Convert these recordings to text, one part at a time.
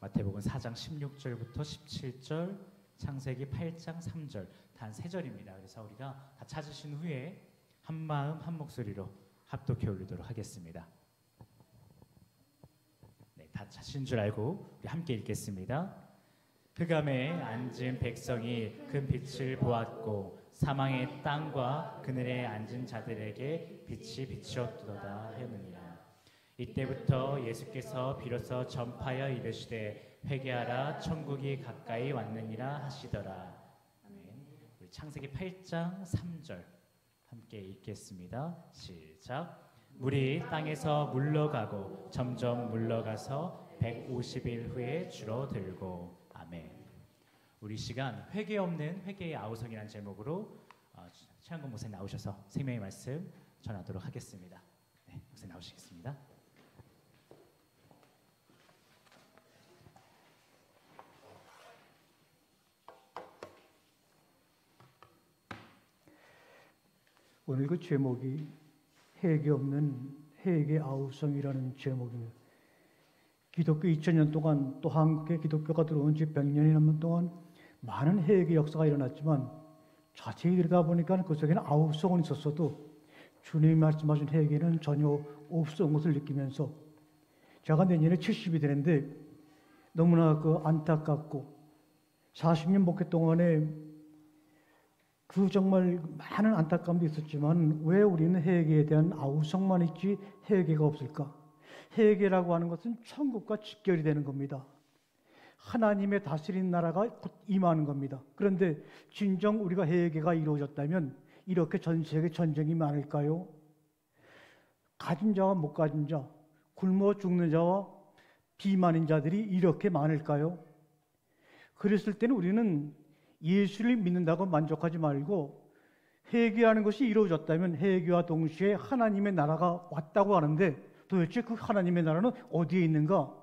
마태복음 4장 16절부터 17절, 창세기 8장 3절 단 3절입니다. 그래서 우리가 다 찾으신 후에 한 마음 한 목소리로 합독해 올리도록 하겠습니다. 네, 다 찾으신 줄 알고 우리 함께 읽겠습니다. 흑암에 앉은 백성이 큰 빛을 보았고 사망의 땅과 그늘에 앉은 자들에게 빛이 비추었도다 하였느니라. 이때부터 예수께서 비로소 전파하여 이르시되 회개하라 천국이 가까이 왔느니라 하시더라. 아멘. 우리 창세기 8장 3절 함께 읽겠습니다. 시작. 물이 땅에서 물러가고 점점 물러가서 150일 후에 줄어들고. 아멘. 우리 시간 회개 없는 회개의 아우성이라는 제목으로 최한건 목사님 나오셔서 생명의 말씀 전하도록 하겠습니다. 네, 목사님 나오시겠습니다. 오늘 그 제목이 회개 없는 회개 아우성이라는 제목입니다. 기독교 2000년 동안 또 한국에 기독교가 들어온 지 100년이 넘는 동안 많은 회개 역사가 일어났지만 자세히 들여다보니까 그 속에는 아우성은 있었어도 주님이 말씀하신 회개는 전혀 없었던 것을 느끼면서 제가 내년에 70이 되는데 너무나 안타깝고 40년 목회 동안에 정말 많은 안타까움도 있었지만 왜 우리는 회개에 대한 아우성만 있지 회개가 없을까? 회개라고 하는 것은 천국과 직결이 되는 겁니다. 하나님의 다스리는 나라가 곧 임하는 겁니다. 그런데 진정 우리가 회개가 이루어졌다면 이렇게 전 세계 전쟁이 많을까요? 가진 자와 못 가진 자, 굶어 죽는 자와 비만인 자들이 이렇게 많을까요? 그랬을 때는 우리는 예수를 믿는다고 만족하지 말고 회개하는 것이 이루어졌다면 회개와 동시에 하나님의 나라가 왔다고 하는데 도대체 그 하나님의 나라는 어디에 있는가?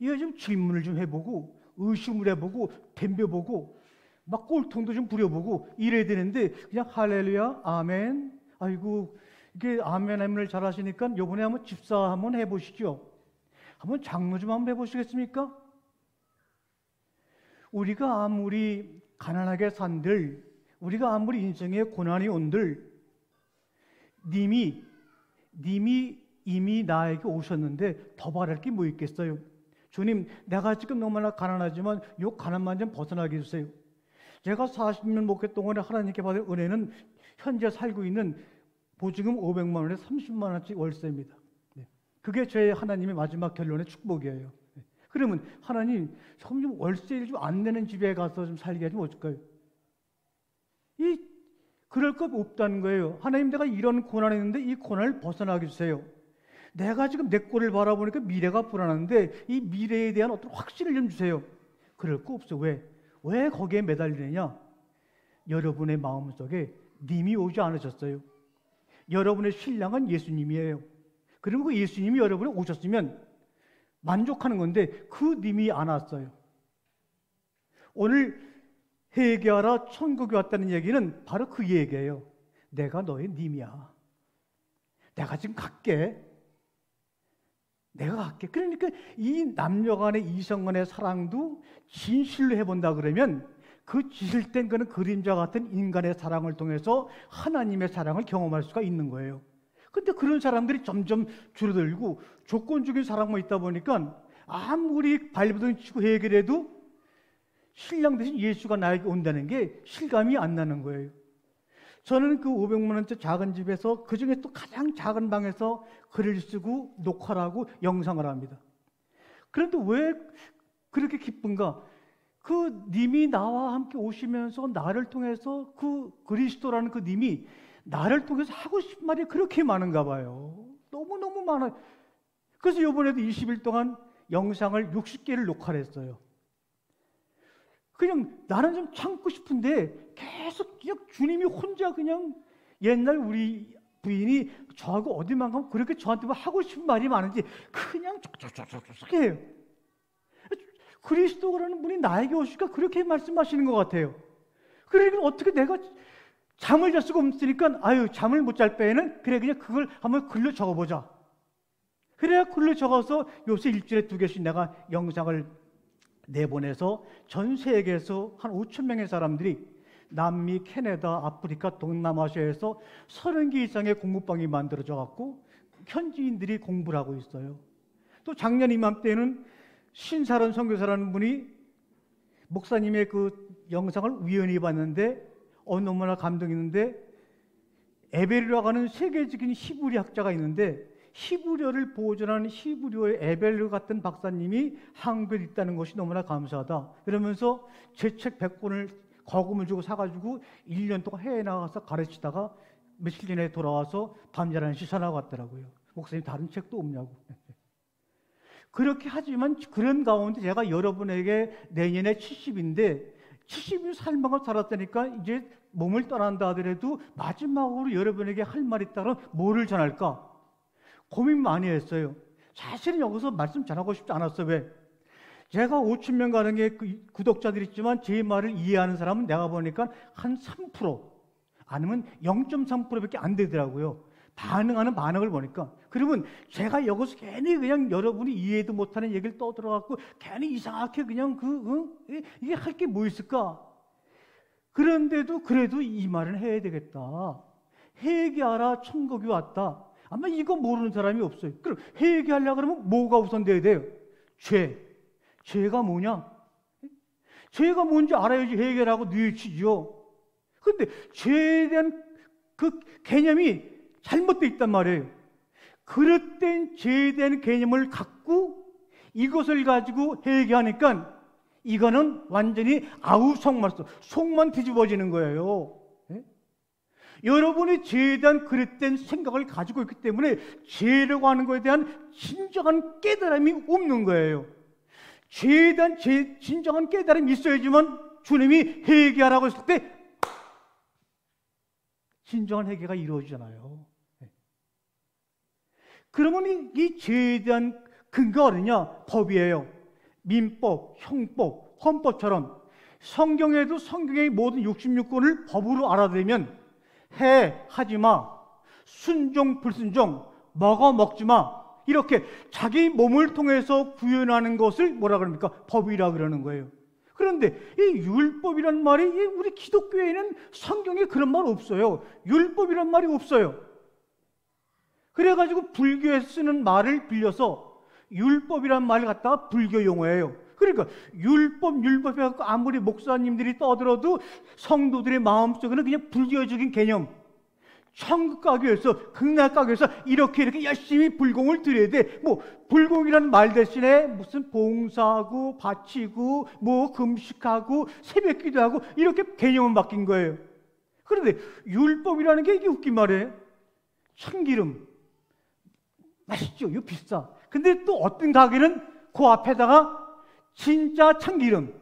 이거 좀 질문을 좀 해보고 의심을 해보고 덤벼보고 막 꼴통도 좀 부려보고 이래야 되는데 그냥 할렐루야 아멘 아이고 이게 아멘 아멘을 잘하시니까 이번에 한번 집사 한번 해보시죠. 한번 장로 좀 한번 해보시겠습니까? 우리가 아무리 가난하게 산들 우리가 아무리 인생에 고난이 온들 님이 이미 나에게 오셨는데 더 바랄 게 뭐 있겠어요? 주님, 내가 지금 너무나 가난하지만 이 가난만 좀 벗어나게 해주세요. 제가 40년 목회 동안에 하나님께 받은 은혜는 현재 살고 있는 보증금 500만 원에 30만 원짜리 월세입니다. 네. 그게 제 하나님의 마지막 결론의 축복이에요. 네. 그러면 하나님, 좀 월세를 좀 안 내는 집에 가서 좀 살게 하면 어떨까요? 그럴 것 없다는 거예요. 하나님, 내가 이런 고난이 있는데 이 고난을 벗어나게 해주세요. 내가 지금 내 꼴을 바라보니까 미래가 불안한데 이 미래에 대한 어떤 확신을 좀 주세요. 그럴 거 없어. 왜 거기에 매달리느냐? 여러분의 마음속에 님이 오지 않으셨어요. 여러분의 신랑은 예수님이에요. 그리고 그 예수님이 여러분에 오셨으면 만족하는 건데 그 님이 안 왔어요. 오늘 회개하라 천국이 왔다는 얘기는 바로 그 얘기예요. 내가 너의 님이야. 내가 지금 갈게. 내가 갈게. 그러니까 이 남녀 간의 이성 간의 사랑도 진실로 해본다 그러면 그 지실된 거는 그림자 같은 인간의 사랑을 통해서 하나님의 사랑을 경험할 수가 있는 거예요. 근데 그런 사람들이 점점 줄어들고 조건적인 사랑만 있다 보니까 아무리 발버둥 치고 해결해도 신랑 대신 예수가 나에게 온다는 게 실감이 안 나는 거예요. 저는 그 500만 원짜리 작은 집에서 그중에 또 가장 작은 방에서 글을 쓰고 녹화를 하고 영상을 합니다. 그런데 왜 그렇게 기쁜가? 그 님이 나와 함께 오시면서 나를 통해서 그 그리스도라는 그 님이 나를 통해서 하고 싶은 말이 그렇게 많은가 봐요. 너무너무 많아요. 그래서 이번에도 20일 동안 영상을 60개를 녹화를 했어요. 그냥 나는 좀 참고 싶은데 계속 그냥 주님이 혼자 그냥 옛날 우리 부인이 저하고 어디만 가면 그렇게 저한테 하고 싶은 말이 많은지 그냥 쭉 해요. 그리스도라는 분이 나에게 오시니까 그렇게 말씀하시는 것 같아요. 그러니까 어떻게 내가 잠을 잘 수가 없으니까 잠을 못 잘 바에는 그래 그냥 그걸 한번 글로 적어보자. 그래야 글로 적어서 요새 일주일에 2개씩 내가 영상을 내보내서 전 세계에서 한 5천 명의 사람들이 남미, 캐나다, 아프리카, 동남아시아에서 30개 이상의 공부방이 만들어져 갖고 현지인들이 공부를 하고 있어요. 또 작년 이맘때는 신사론 선교사라는 분이 목사님의 그 영상을 우연히 봤는데 너무나 감동이 있는데, 에벨류라고 하는 세계적인 히브리 학자가 있는데 히브리어를 보존하는 히브리어의 에벨류 같은 박사님이 한국에 있다는 것이 너무나 감사하다. 그러면서 제 책 100권을 거금을 주고 사가지고 1년 동안 해외에 나가서 가르치다가 며칠 전에 돌아와서 밤 11시 전화가 왔더라고요. 목사님 다른 책도 없냐고. 그렇게 하지만 그런 가운데 제가 여러분에게 내년에 70인데 70일 삶을 살았다니까 이제 몸을 떠난다 하더라도 마지막으로 여러분에게 할 말이 있다면 뭐를 전할까? 고민 많이 했어요. 사실은 여기서 말씀 전하고 싶지 않았어요. 왜? 제가 5천 명 가량의 구독자들이 있지만 제 말을 이해하는 사람은 내가 보니까 한 3% 아니면 0.3%밖에 안 되더라고요. 반응을 보니까. 그러면 제가 여기서 괜히 그냥 여러분이 이해도 못하는 얘기를 떠들어갖고 괜히 이상하게 그냥 이게 할 게 뭐 있을까? 그런데도 그래도 이 말은 해야 되겠다. 회개하라, 천국이 왔다. 아마 이거 모르는 사람이 없어요. 그럼 회개하려고 그러면 뭐가 우선돼야 돼요? 죄가 뭐냐? 죄가 뭔지 알아야지 회개를 하고 뉘우치죠. 그런데 죄에 대한 그 개념이 잘못되어 있단 말이에요. 그릇된 죄에 대한 개념을 갖고 이것을 가지고 회개하니까 이거는 완전히 속말씀, 속만 뒤집어지는 거예요. 예? 여러분이 죄에 대한 그릇된 생각을 가지고 있기 때문에 죄라고 하는 것에 대한 진정한 깨달음이 없는 거예요. 죄에 대한 진정한 깨달음이 있어야지만 주님이 회개하라고 했을 때 진정한 회개가 이루어지잖아요. 그러면 이 죄에 대한 근거가 어디냐? 법이에요. 민법, 형법, 헌법처럼 성경에도 성경의 모든 66권을 법으로 알아들으면 하지마, 순종, 불순종, 먹지마, 이렇게 자기 몸을 통해서 구현하는 것을 뭐라 그럽니까? 법이라 그러는 거예요. 그런데 이 율법이란 말이 우리 기독교에는 성경에 그런 말 없어요. 율법이란 말이 없어요. 그래가지고 불교에서 쓰는 말을 빌려서 율법이란 말을 갖다가 불교 용어예요. 그러니까 율법 해갖고 아무리 목사님들이 떠들어도 성도들의 마음속에는 그냥 불교적인 개념, 천국 가기 위해서, 극락 가기 위해서 이렇게 열심히 불공을 드려야 돼. 뭐 불공이라는 말 대신에 무슨 봉사하고 바치고 뭐 금식하고 새벽기도 하고 이렇게 개념은 바뀐 거예요. 그런데 율법이라는 게 이게 웃긴 말이에요. 참기름 맛있죠? 이거 비싸. 근데 또 어떤 가게는 그 앞에다가 진짜 참기름,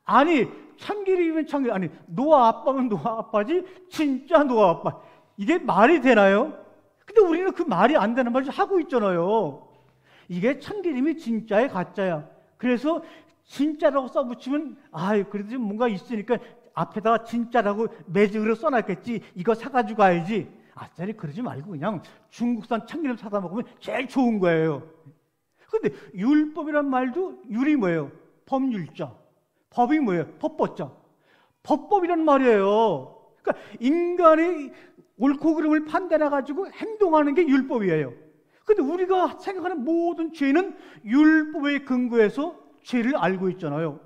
아니 참기름이면 참기름, 아니 노아 아빠면 노아 아빠지 진짜 노아 아빠, 이게 말이 되나요? 근데 우리는 그 말이 안 되는 말을 하고 있잖아요. 이게 참기름이 진짜야 가짜야. 그래서 진짜라고 써붙이면 그래도 좀 뭔가 있으니까 앞에다가 진짜라고 매직으로 써놨겠지, 이거 사가지고 가야지. 아싸리 그러지 말고 그냥 중국산 참기름 사다 먹으면 제일 좋은 거예요. 그런데 율법이란 말도 율이 뭐예요? 법률자. 법이 뭐예요? 법법자. 법법이란 말이에요. 그러니까 인간이 옳고 그름을 판단해가지고 행동하는 게 율법이에요. 그런데 우리가 생각하는 모든 죄는 율법에 근거해서 죄를 알고 있잖아요.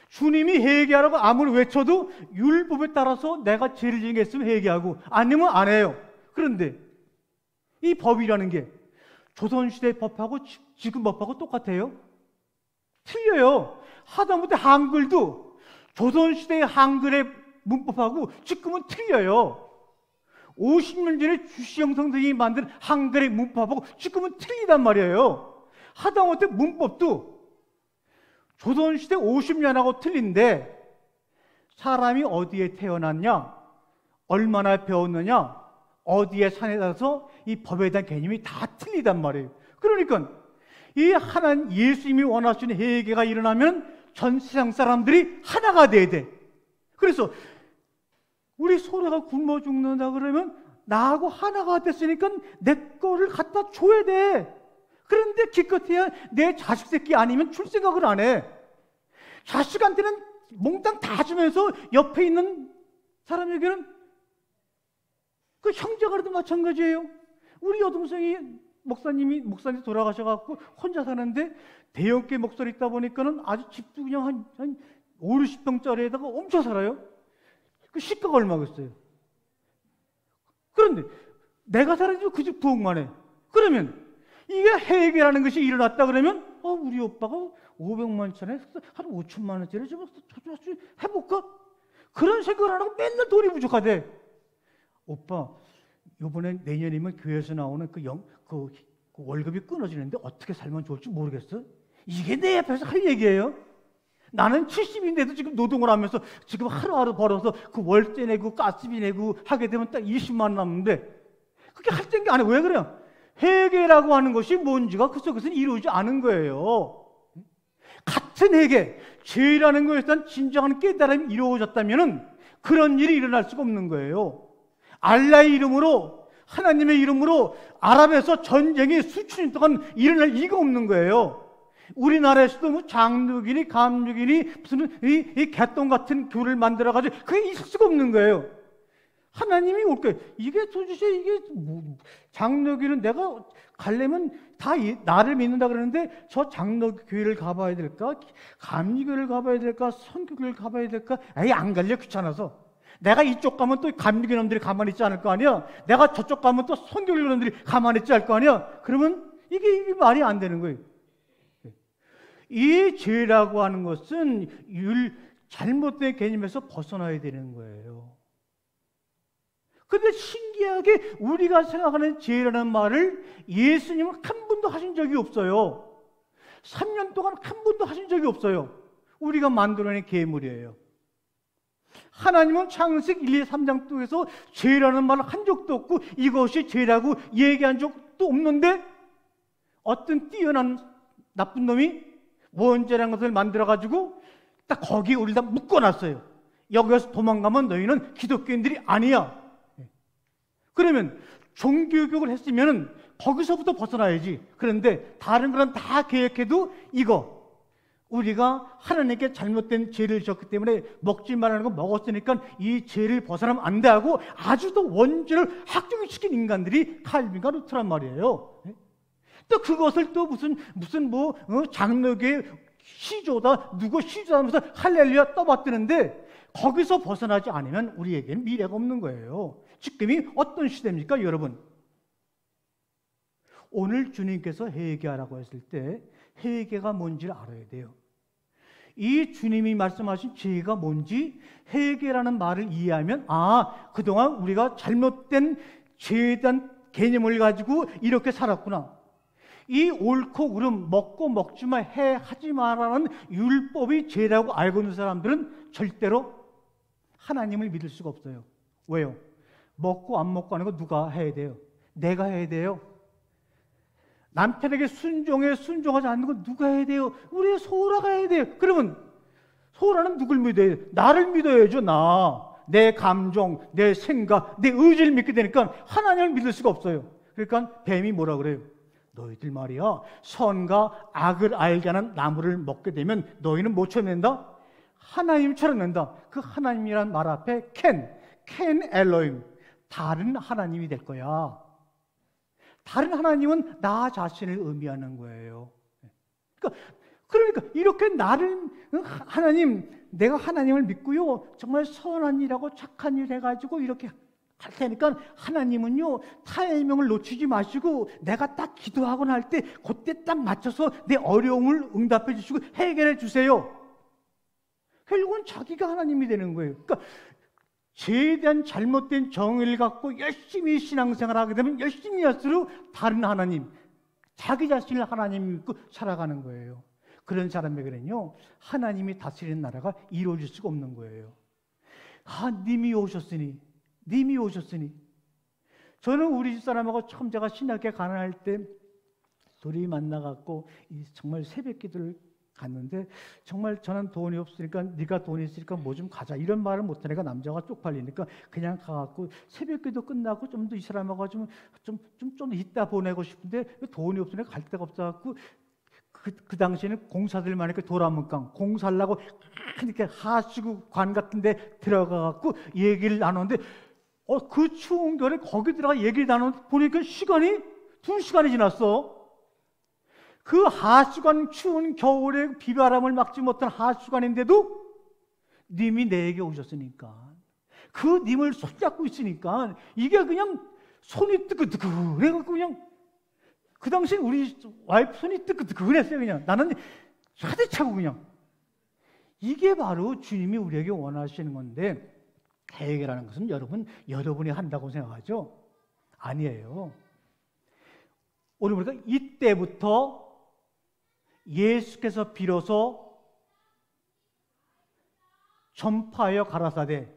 주님이 회개하라고 아무리 외쳐도 율법에 따라서 내가 죄를 지은 게 있으면 회개하고 아니면 안 해요. 그런데 이 법이라는 게 조선시대 법하고 지금 법하고 똑같아요? 틀려요. 하다못해 한글도 조선시대의 한글의 문법하고 지금은 틀려요. 50년 전에 주시영 선생님이 만든 한글의 문법하고 지금은 틀리단 말이에요. 하다못해 문법도 조선시대 50년하고 틀린데 사람이 어디에 태어났냐, 얼마나 배웠느냐, 어디에 산에 따라서 이 법에 대한 개념이 다 틀리단 말이에요. 그러니까 이 하나님 예수님이 원하시는 회개가 일어나면 전 세상 사람들이 하나가 돼야 돼. 그래서 우리 소리가 굶어 죽는다 그러면 나하고 하나가 됐으니까 내 거를 갖다 줘야 돼. 그런데 기껏해야 내 자식 새끼 아니면 줄 생각을 안 해. 자식한테는 몽땅 다 주면서 옆에 있는 사람에게는 그 형제가라도 마찬가지예요. 우리 여동생이 목사님 돌아가셔갖고 혼자 사는데 대형계 목소리 있다 보니까는 아주 집도 그냥 한 5, 60평짜리에다가 엄청 살아요. 그 시가가 얼마겠어요? 그런데 내가 살아도 그 집 부엌만 해. 그러면 이게 해결하는 것이 일어났다 그러면 우리 오빠가 500만 원짜리 한 5천만 원짜리 좀 해볼까? 그런 생각을 안 하고 맨날 돈이 부족하대. 오빠, 이번에 내년이면 교회에서 나오는 그 월급이 끊어지는데 어떻게 살면 좋을지 모르겠어. 이게 내 앞에서 할 얘기예요. 나는 70인데도 지금 노동을 하면서 지금 하루하루 벌어서 그 월세 내고 가스비 내고 하게 되면 딱 20만 원 남는데 그게 할 게 아니야. 왜 그래요? 회개라고 하는 것이 뭔지가 그것은 이루어지지 않은 거예요. 같은 회개, 죄라는 것에 대한 진정한 깨달음이 이루어졌다면 그런 일이 일어날 수가 없는 거예요. 알라의 이름으로, 하나님의 이름으로 아랍에서 전쟁이 수천 년 동안 일어날 리가 없는 거예요. 우리나라에서도 뭐 장로교니 감로교니 무슨 이 개똥 같은 교를 만들어가지고 그게 있을 수가 없는 거예요. 하나님이 올 거예요. 이게 도대체 이게 장로교는 내가 가려면 다 나를 믿는다 그러는데 저 장로교회를 가봐야 될까? 감리교를 가봐야 될까? 선교교를 가봐야 될까? 아예 안 갈려 귀찮아서. 내가 이쪽 가면 또 감리교 놈들이 가만히 있지 않을 거 아니야? 내가 저쪽 가면 또 선교교 놈들이 가만히 있지 않을 거 아니야? 그러면 이게 말이 안 되는 거예요. 이 죄라고 하는 것은 잘못된 개념에서 벗어나야 되는 거예요. 근데 신기하게 우리가 생각하는 죄라는 말을 예수님은 한 번도 하신 적이 없어요. 3년 동안 한 번도 하신 적이 없어요. 우리가 만들어낸 계물이에요. 하나님은 창세기 1, 2, 3장 쪽에서 죄라는 말을 한 적도 없고 이것이 죄라고 얘기한 적도 없는데 어떤 뛰어난 나쁜 놈이 원죄라는 것을 만들어가지고 딱 거기에 우리를 다 묶어놨어요. 여기서 도망가면 너희는 기독교인들이 아니야. 그러면 종교교육을 했으면 거기서부터 벗어나야지. 그런데 다른 거는 다 계획해도 이거 우리가 하나님께 잘못된 죄를 지었기 때문에 먹지 말라는 거 먹었으니까 이 죄를 벗어나면 안 돼 하고 아주 더 원죄를 확정시킨 인간들이 칼빈과 루터란 말이에요. 또 그것을 또 무슨 장로교의 시조다 누구 시조하면서 할렐루야 떠받드는데 거기서 벗어나지 않으면 우리에게는 미래가 없는 거예요. 지금이 어떤 시대입니까, 여러분? 오늘 주님께서 회개하라고 했을 때 회개가 뭔지를 알아야 돼요. 이 주님이 말씀하신 죄가 뭔지 회개라는 말을 이해하면 그동안 우리가 잘못된 죄에 대한 개념을 가지고 이렇게 살았구나. 이 옳고 그름 먹고 먹지마 하지 마라는 율법이 죄라고 알고 있는 사람들은 절대로 하나님을 믿을 수가 없어요. 왜요? 먹고 안 먹고 하는 거 누가 해야 돼요? 내가 해야 돼요. 남편에게 순종하지 않는 거 누가 해야 돼요? 우리 소라가 해야 돼요. 그러면 소라는 누굴 믿어야 돼요? 나를 믿어야죠. 내 감정, 내 생각, 내 의지를 믿게 되니까 하나님을 믿을 수가 없어요. 그러니까 뱀이 뭐라 그래요? 너희들 말이야 선과 악을 알게 하는 나무를 먹게 되면 너희는 뭐처럼 된다? 하나님처럼 된다. 그 하나님이란 말 앞에 캔 엘로임 다른 하나님이 될 거야. 다른 하나님은 나 자신을 의미하는 거예요. 그러니까 이렇게 나를 내가 하나님을 믿고요 정말 선한 일하고 착한 일 해가지고 이렇게 할 테니까 하나님은요 타이밍을 놓치지 마시고 내가 딱 기도하고 날 때 그때 딱 맞춰서 내 어려움을 응답해 주시고 해결해 주세요. 결국은 자기가 하나님이 되는 거예요. 그러니까 죄에 대한 잘못된 정의를 갖고 열심히 신앙생활을 하게 되면 열심히 할수록 다른 하나님, 자기 자신을 하나님 믿고 살아가는 거예요. 그런 사람에게는요 하나님이 다스리는 나라가 이루어질 수가 없는 거예요. 님이 오셨으니 저는 우리 집사람하고 처음 제가 신학교에 가난할 때 둘이 만나갖고 정말 새벽 기도를 갔는데 정말 저는 돈이 없으니까 네가 돈이 있으니까 뭐 좀 가자 이런 말을 못하니까 남자가 쪽팔리니까 그냥 가갖고 새벽기도 끝나고 좀 더 이 사람하고 좀 이따 보내고 싶은데 돈이 없으니까 갈 데가 없어갖고 그 당시에는 공사들만 이렇게 도라문강 공사하려고 그러니까 하수구관 같은데 들어가갖고 얘기를 나누는데 그 추운 겨울에 거기 들어가 얘기를 나누는데 보니까 시간이 2시간이 지났어. 그 하수관 추운 겨울에 비바람을 막지 못한 하수관인데도 님이 내게 오셨으니까 그 님을 손잡고 있으니까 이게 그냥 손이 뜨끈뜨끈해갖고 그냥 그 당시 우리 와이프 손이 뜨끈뜨끈했어요. 그냥 나는 가득 차고 그냥 이게 바로 주님이 우리에게 원하시는 건데 해결하는 것은 여러분이 한다고 생각하죠? 아니에요. 오늘 우리가 이때부터 예수께서 비로소 전파하여 가라사대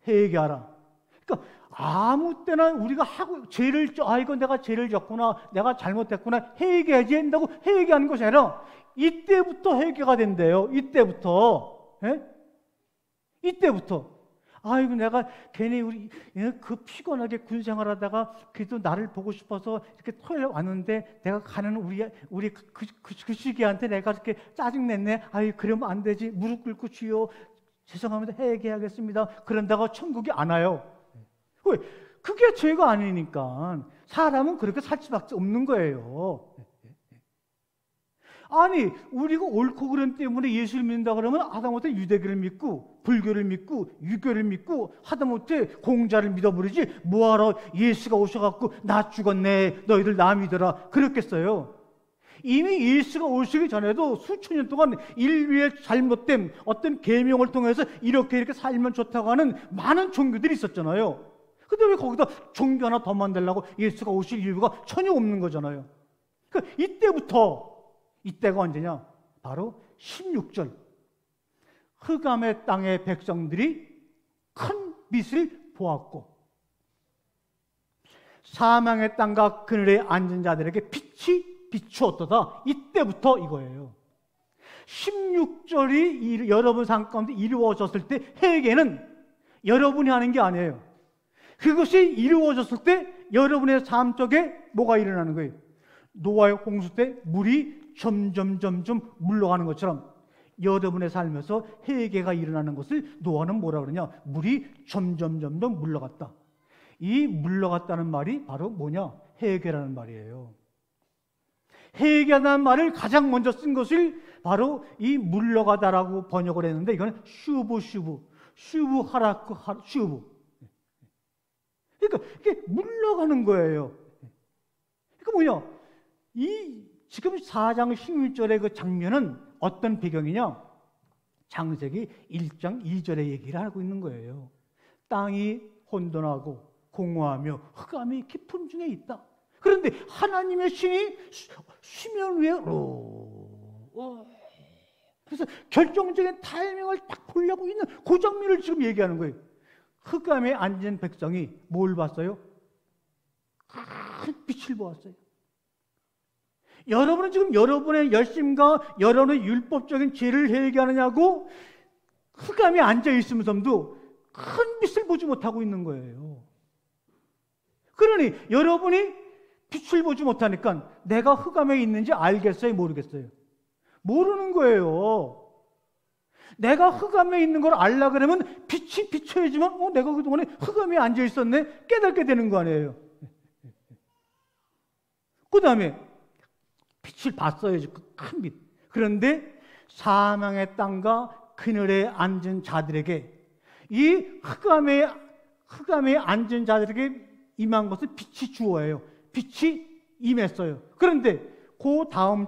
회개하라. 그러니까 아무 때나 우리가 하고 이거 내가 죄를 졌구나, 내가 잘못했구나 회개해야지 한다고 회개하는 것이 아니라 이때부터 회개가 된대요. 이때부터. 예? 이때부터. 아이고 내가 괜히 피곤하게 군 생활하다가 그래도 나를 보고 싶어서 이렇게 토요일에 왔는데 내가 가는 우리 그 시기한테 내가 이렇게 짜증냈네. 아이 그러면 안 되지. 무릎 꿇고 주여 죄송합니다. 회개하겠습니다. 그런다고 천국이 안 와요. 왜? 그게 죄가 아니니까 사람은 그렇게 살 수밖에 없는 거예요. 아니 우리가 옳고 그름 때문에 예수를 믿는다 그러면 하다못해 유대교를 믿고 불교를 믿고 유교를 믿고 하다못해 공자를 믿어버리지 뭐하러 예수가 오셔갖고 나 죽었네 너희들 나 믿어라 그랬겠어요. 이미 예수가 오시기 전에도 수천 년 동안 인류의 잘못된 어떤 계명을 통해서 이렇게 살면 좋다고 하는 많은 종교들이 있었잖아요. 근데 왜 거기다 종교 하나 더 만들려고 예수가 오실 이유가 전혀 없는 거잖아요. 그러니까 이때가 언제냐? 바로 16절. 흑암의 땅의 백성들이 큰 빛을 보았고 사망의 땅과 그늘에 앉은 자들에게 빛이 비추었도다. 이때부터 이거예요. 16절이 여러분 삶 가운데 이루어졌을 때 회개는 여러분이 하는 게 아니에요. 그것이 이루어졌을 때 여러분의 삶 속에 뭐가 일어나는 거예요? 노아의 홍수 때 물이 점점 물러가는 것처럼 여러분의 삶에서 회개가 일어나는 것을 노아는 뭐라 그러냐? 물이 점점 물러갔다. 이 물러갔다는 말이 바로 뭐냐? 회개라는 말이에요. 회개라는 말을 가장 먼저 쓴 것을 바로 이 물러가다라고 번역을 했는데 이거는 슈브 하라크 슈브. 그러니까 이게 물러가는 거예요. 그러니까 뭐냐? 지금 4장 16절의 그 장면은 어떤 배경이냐? 창세기 1장 2절의 얘기를 하고 있는 거예요. 땅이 혼돈하고 공허하며 흑암이 깊음 중에 있다. 그런데 하나님의 신이 수면 위에 그래서 결정적인 타이밍을 딱 보려고 있는 그 장면을 지금 얘기하는 거예요. 흑암에 앉은 백성이 뭘 봤어요? 큰 빛을 보았어요. 여러분은 지금 여러분의 열심과 여러분의 율법적인 죄를 회개하느냐고 흑암에 앉아 있으면서도 큰 빛을 보지 못하고 있는 거예요. 그러니 여러분이 빛을 보지 못하니까 내가 흑암에 있는지 알겠어요? 모르겠어요? 모르는 거예요. 내가 흑암에 있는 걸 알라 그러면 빛이 비춰야지만 내가 그동안에 흑암에 앉아 있었네 깨닫게 되는 거 아니에요. 그 다음에 빛을 봤어야지, 그 큰 빛. 그런데 사망의 땅과 그늘에 앉은 자들에게 이 흑암에 앉은 자들에게 임한 것을 빛이 주어예요. 빛이 임했어요. 그런데 그 다음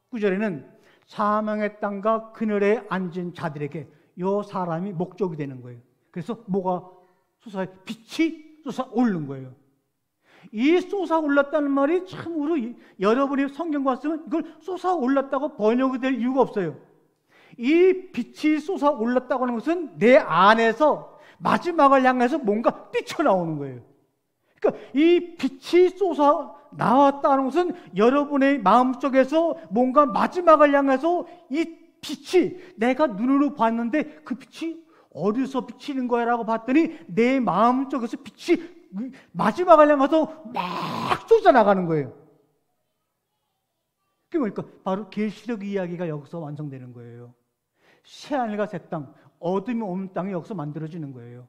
구절에는 사망의 땅과 그늘에 앉은 자들에게 이 사람이 목적이 되는 거예요. 그래서 뭐가 빛이 솟아오르는 거예요. 이 솟아올랐다는 말이 참으로 여러분이 성경 봤으면 이걸 솟아올랐다고 번역이 될 이유가 없어요. 이 빛이 솟아올랐다고 하는 것은 내 안에서 마지막을 향해서 뭔가 뛰쳐나오는 거예요. 그러니까 이 빛이 솟아나왔다는 것은 여러분의 마음속에서 뭔가 마지막을 향해서 이 빛이 내가 눈으로 봤는데 그 빛이 어디서 비치는 거야 라고 봤더니 내 마음속에서 빛이 마지막을 향해서 막 쏟아나가는 거예요. 그게 뭡니까? 바로 계시록 이야기가 여기서 완성되는 거예요. 새하늘과 새 땅, 어둠이 없는 땅이 여기서 만들어지는 거예요.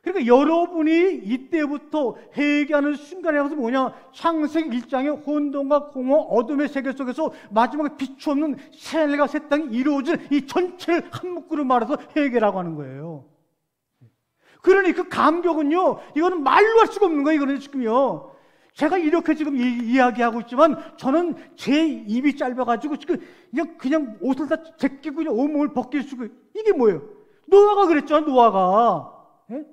그러니까 여러분이 이때부터 회개하는 순간에 가서 뭐냐? 창세기 1장의 혼돈과 공허, 어둠의 세계 속에서 마지막에 빛이 없는 새하늘과 새 땅이 이루어진 이 전체를 한 묶으로 말해서 회개라고 하는 거예요. 그러니 그 감격은요, 이거는 말로 할 수가 없는 거예요, 이거는 지금요. 제가 이렇게 지금 이야기하고 있지만 저는 제 입이 짧아가지고 지금 그냥 옷을 다 제끼고 그냥 온몸을 벗길 수가. 이게 뭐예요? 노아가 그랬잖아, 노아가. 예?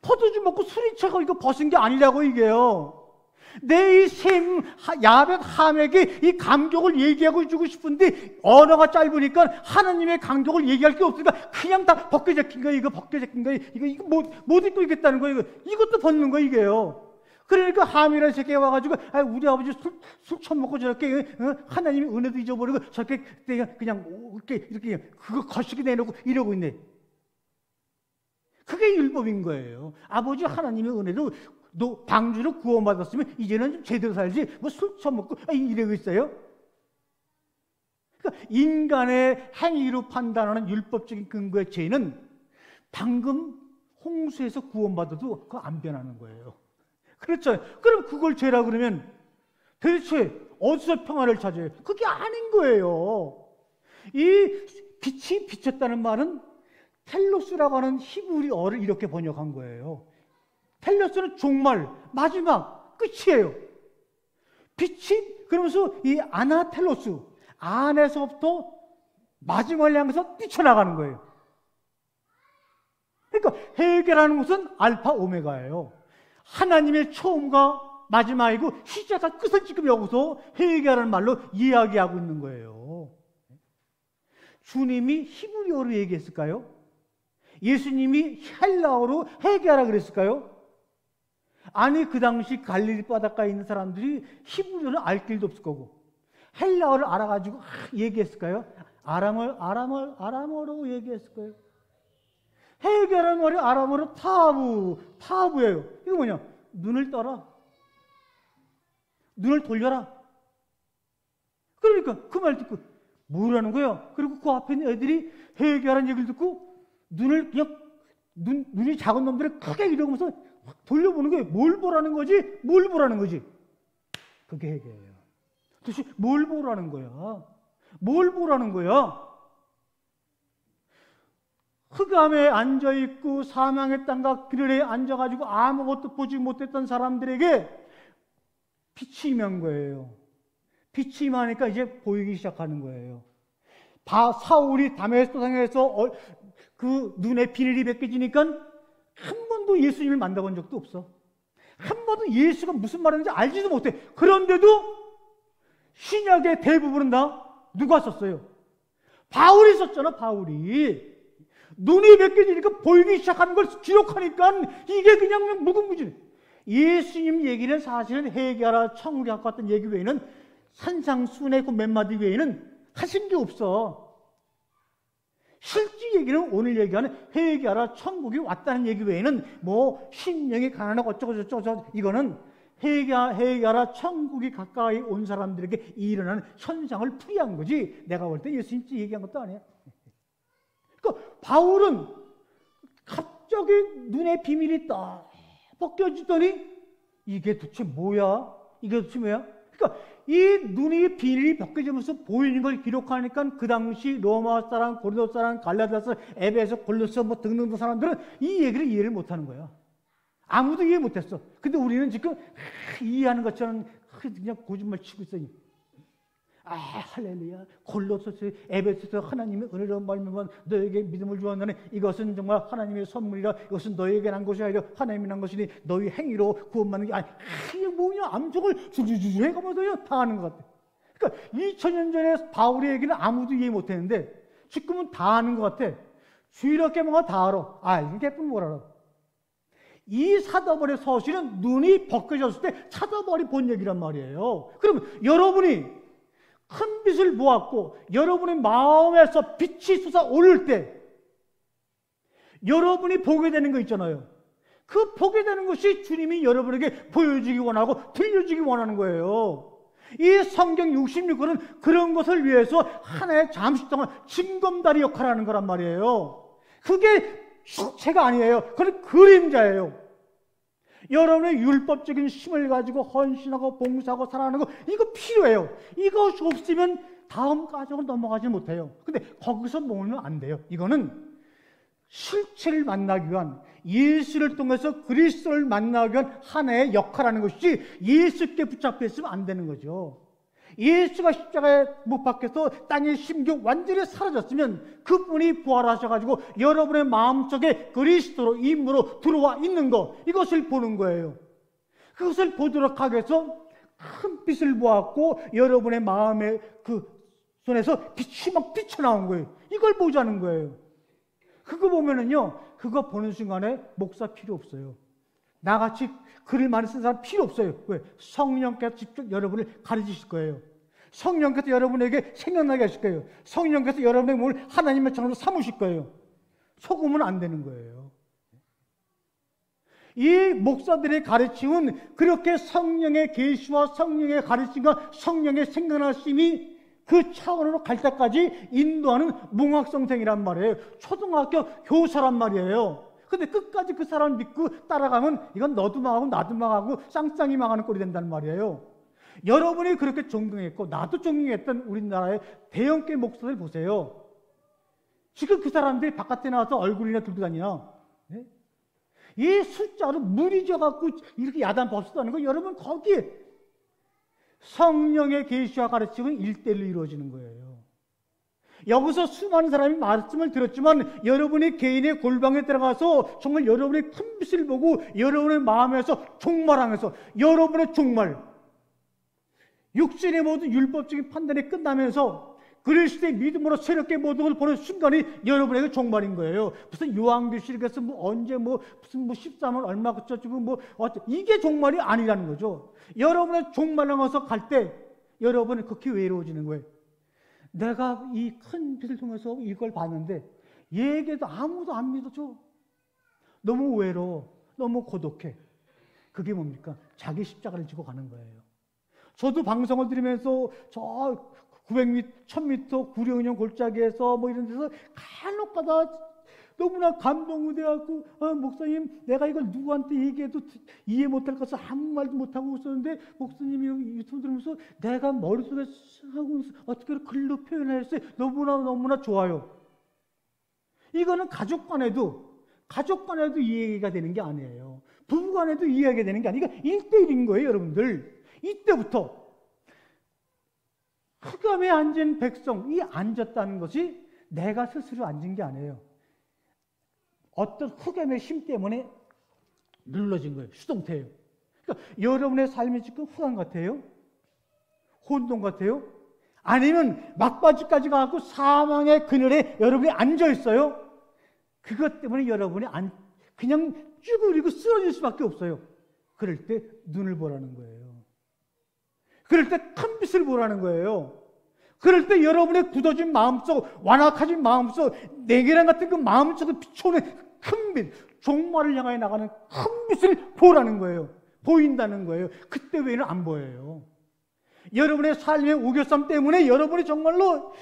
포도주 먹고 술이 차고 이거 벗은 게 아니라고 이게요. 내 이 셈, 야벳, 함에게 이 감격을 얘기하고 주고 싶은데 언어가 짧으니까 하나님의 감격을 얘기할 게 없으니까 그냥 다 벗겨 제낀 거예요. 이거 벗겨 제낀 거예요. 이거 못 입고 있겠다는 거예요. 이것도 벗는 거예요, 이게요. 그러니까 함이라는 새끼가 와가지고 우리 아버지 술 처먹고 저렇게 하나님의 은혜도 잊어버리고 저렇게 그냥 이렇게 그거 거시기 내놓고 이러고 있네. 그게 율법인 거예요. 아버지 하나님의 은혜도 너 방주로 구원받았으면 이제는 좀 제대로 살지 뭐 술 처먹고 이러고 있어요. 그러니까 인간의 행위로 판단하는 율법적인 근거의 죄는 방금 홍수에서 구원받아도 그거 안 변하는 거예요. 그렇죠. 그럼 그걸 죄라 그러면 도대체 어디서 평화를 찾아요? 그게 아닌 거예요. 이 빛이 비쳤다는 말은 텔로스라고 하는 히브리어를 이렇게 번역한 거예요. 텔로스는 종말, 마지막, 끝이에요. 빛이 그러면서 이 아나텔로스, 안에서부터 마지막을 향해서 뛰쳐나가는 거예요. 그러니까 회개라는 것은 알파 오메가예요. 하나님의 처음과 마지막이고 시작과 끝을 지금 여기서 회개라는 말로 이야기하고 있는 거예요. 주님이 히브리어로 얘기했을까요? 예수님이 헬라어로 회개하라 그랬을까요? 아니, 그 당시 갈릴리 바닷가에 있는 사람들이 히브리어를 알 길도 없을 거고 헬라어를 알아가지고 얘기했을까요? 아람어로 얘기했을 거예요. 회개라는 말이 아람어로 타부예요. 이거 뭐냐? 눈을 떠라. 눈을 돌려라. 그러니까 그 말 듣고 뭐라는 거야? 그리고 그 앞에 있는 애들이 회개하라는 얘기를 듣고 눈을 그냥 눈이 작은 놈들을 크게 이러면서 돌려보는 거예요. 뭘 보라는 거지? 뭘 보라는 거지? 그게 회개예요. 도대체 뭘 보라는 거야? 뭘 보라는 거야? 흑암에 앉아있고 사망의 땅과 그늘에 앉아가지고 아무것도 보지 못했던 사람들에게 빛이 임한 거예요. 빛이 임하니까 이제 보이기 시작하는 거예요. 사울이 다메스코 상에서 그 눈에 비늘이 벗겨지니까 한 번도 예수님을 만나본 적도 없어. 한 번도 예수가 무슨 말하는지 알지도 못해. 그런데도 신약의 대부분은 다 누가 썼어요? 바울이 썼잖아, 바울이. 눈이 벗겨지니까 보이기 시작하는 걸 기록하니까 이게 그냥 무궁무진해. 예수님 얘기는 사실은 회개하라, 천국에 갖고 왔던 얘기 외에는 산상수훈의 그 몇 마디 외에는 하신 게 없어. 실제 얘기는 오늘 얘기하는 회개하라, 천국이 왔다는 얘기 외에는 뭐 심령이 가난하고 어쩌고저쩌고 이거는 회개하라, 천국이 가까이 온 사람들에게 일어나는 현상을 풀이한 거지. 내가 볼 때 예수님 얘기한 것도 아니야. 그러니까 바울은 갑자기 눈에 비밀이 딱 벗겨지더니 이게 도대체 뭐야? 이게 도대체 뭐야? 그러니까 이 눈이 비밀이 벗겨지면서 보이는 걸 기록하니까 그 당시 로마 사람, 고린도 사람, 갈라디아 사람, 에베소, 골로새 뭐 등등 사람들은 이 얘기를 이해를 못하는 거야. 아무도 이해 못했어. 근데 우리는 지금 이해하는 것처럼 그냥 거짓말 치고 있어요. 할렐루야. 골로새, 에베소서 하나님의 은혜로운 말미암아 너에게 믿음을 주었느니 이것은 정말 하나님의 선물이라. 이것은 너에게 난 것이 아니라 하나님이 난 것이니 너희 행위로 구원받는 게 아니. 이게 뭐냐? 암송을 주주주주 해가면서요 다 하는 것 같아. 그러니까 2000년 전에 바울의 얘기는 아무도 이해 못했는데 지금은 다 아는 것 같아. 주일학교 뭔가 다 알아. 이게 뭘 알아? 이 사도벌의 서신은 눈이 벗겨졌을 때 사도벌이 본 얘기란 말이에요. 그럼 여러분이 큰 빛을 보았고 여러분의 마음에서 빛이 솟아오를 때 여러분이 보게 되는 거 있잖아요. 그 보게 되는 것이 주님이 여러분에게 보여주기 원하고 들려주기 원하는 거예요. 이 성경 66권은 그런 것을 위해서 하나의 잠시 동안 징검다리 역할을 하는 거란 말이에요. 그게 실체가 아니에요. 그건 그림자예요. 여러분의 율법적인 힘을 가지고 헌신하고 봉사하고 살아가는 거 이거 필요해요. 이것이 없으면 다음 과정을 넘어가지 못해요. 근데 거기서 모으면 안 돼요. 이거는 실체를 만나기 위한, 예수를 통해서 그리스도를 만나기 위한 하나의 역할하는 것이 예수께 붙잡혀 있으면 안 되는 거죠. 예수가 십자가에 못 박혀서 땅에 심겨 완전히 사라졌으면 그분이 부활하셔가지고 여러분의 마음속에 그리스도로 임무로 들어와 있는 것, 이것을 보는 거예요. 그것을 보도록 하기 위해서 큰 빛을 보았고 여러분의 마음의 그 손에서 빛이 막 비쳐나온 거예요. 이걸 보자는 거예요. 그거 보면은요, 그거 보는 순간에 목사 필요 없어요. 나같이 글을 많이 쓴 사람 필요 없어요. 왜? 성령께서 직접 여러분을 가르치실 거예요. 성령께서 여러분에게 생각나게 하실 거예요. 성령께서 여러분의 몸을 하나님의 전으로 삼으실 거예요. 속으면 안 되는 거예요. 이 목사들의 가르침은 그렇게 성령의 계시와 성령의 가르침과 성령의 생각나심이 그 차원으로 갈 때까지 인도하는 몽학성생이란 말이에요. 초등학교 교사란 말이에요. 근데 끝까지 그 사람 믿고 따라가면 이건 너도 망하고 나도 망하고 쌍쌍이 망하는 꼴이 된다는 말이에요. 여러분이 그렇게 존경했고 나도 존경했던 우리나라의 대형교회 목사들 보세요. 지금 그 사람들이 바깥에 나와서 얼굴이나 들고 다니나? 네? 이 숫자로 무리져갖고 이렇게 야단 법수다는 거, 여러분 거기에 성령의 계시와 가르침은 1:1로 이루어지는 거예요. 여기서 수많은 사람이 말씀을 들었지만 여러분이 개인의 골방에 들어가서 정말 여러분의 큰 빛을 보고 여러분의 마음에서 종말하면서 여러분의 종말, 육신의 모든 율법적인 판단이 끝나면서 그리스도의 믿음으로 새롭게 모든 걸 보는 순간이 여러분에게 종말인 거예요. 무슨 요한계시록에서 언제 무슨 13원 얼마 그쳐주고 이게 종말이 아니라는 거죠. 여러분의 종말하면서 갈 때 여러분은 그렇게 외로워지는 거예요. 내가 이 큰 빛을 통해서 이걸 봤는데 얘기해도 아무도 안 믿어줘. 너무 외로워, 너무 고독해. 그게 뭡니까? 자기 십자가를 지고 가는 거예요. 저도 방송을 들으면서 저 900m, 1000m 구룡령 골짜기에서 이런 데서 간혹 가다 너무나 감동이 돼갖고 목사님, 내가 이걸 누구한테 얘기해도 이해 못할 것을 아무 말도 못하고 있었는데 목사님이 유튜브 들으면서 내가 머릿속에 하고 어떻게 글로 표현했어요. 너무나 좋아요. 이거는 가족 간에도 이해가 되는 게 아니에요. 부부 간에도 이해가 되는 게 아니라 1:1인 거예요, 여러분들. 이때부터 흑암에 앉은 백성이 앉았다는 것이 내가 스스로 앉은 게 아니에요. 어떤 흑암의 힘 때문에 눌러진 거예요. 수동태예요. 그러니까 여러분의 삶이 지금 흑암 같아요? 혼돈 같아요? 아니면 막바지까지 가고 사망의 그늘에 여러분이 앉아 있어요? 그것 때문에 여러분이 그냥 쭈그리고 쓰러질 수밖에 없어요. 그럴 때 눈을 보라는 거예요. 그럴 때 큰 빛을 보라는 거예요. 그럴 때 여러분의 굳어진 마음속, 완악해진 마음속, 내계란 같은 그 마음속에 비춰오는 큰 빛, 종말을 향하여 나가는 큰 빛을 보라는 거예요. 보인다는 거예요. 그때 외에는 안 보여요. 여러분의 삶의 우겨쌈 때문에 여러분이 정말로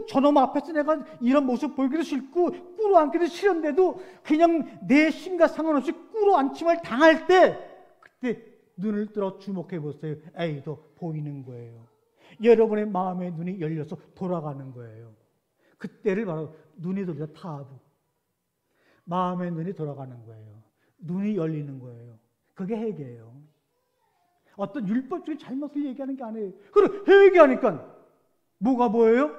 저놈 앞에서 내가 이런 모습 보이기도 싫고 꿇어앉기도 싫은데도 그냥 내 심과 상관없이 꿇어앉힘을 당할 때 그때 눈을 들어 주목해 보세요. 에이도 보이는 거예요. 여러분의 마음의 눈이 열려서 돌아가는 거예요. 그때를 바로 눈이 돌리다 타부. 마음의 눈이 돌아가는 거예요. 눈이 열리는 거예요. 그게 회개예요. 어떤 율법적인 잘못을 얘기하는 게 아니에요. 그래, 회개하니까 뭐가 보여요?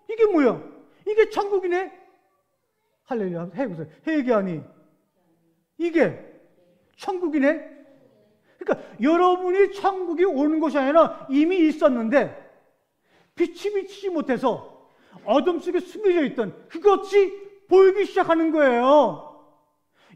이게 뭐야? 이게 천국이네? 할렐루야. 해보세요. 회개하니 이게 천국이네? 그러니까 여러분이 천국이 오는 것이 아니라 이미 있었는데 빛이 비치지 못해서 어둠 속에 숨겨져 있던 그것이 보이기 시작하는 거예요.